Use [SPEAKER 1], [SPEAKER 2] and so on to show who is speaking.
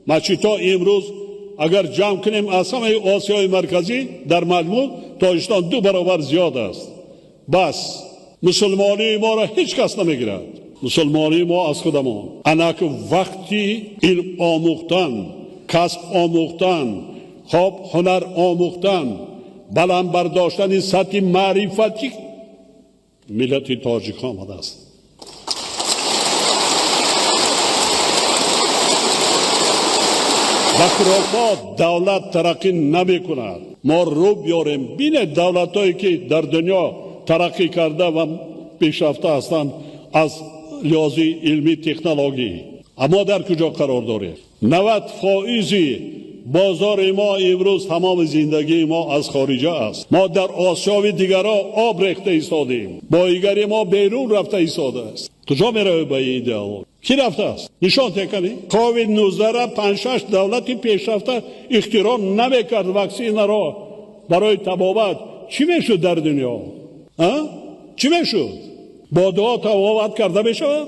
[SPEAKER 1] مچیتا امروز اگر جمع کنیم از همه آسیای مرکزی در مجموع تاجیکستان 2 برابر زیاد است. بس مسلمانی ما را هیچ کس نمیگیرد. مسلمانی ما از خودمان. انک وقتی علم آموختن، کسب آموختن، خب هنر آموختن، بلند برداشتن سطح معرفتی ملت تاجیک آمده است. بکرافات دولت ترقی نمی کند. ما رو بیاریم بین دولت هایی که در دنیا ترقی کرده و پیشرفته هستند از ریاضی علمی تکنولوژی، اما در کجا قرار داریم؟ 90% بازار ما امروز تمام زندگی ما از خارجه است. ما در آسیای دیگرها آب ریخته ایستادیم، بایگری ما بیرون رفته ایستاده است. کجا میره به این ایدئال؟ کی رفته است؟ نشان تکنی. کووید 19 را 5-6 دولتی پیشرفته اختراع نمیکرد واکسن را برای تبابت، چی میشد در دنیا؟ چی میشد؟ با دعا تبابت کرده میشود؟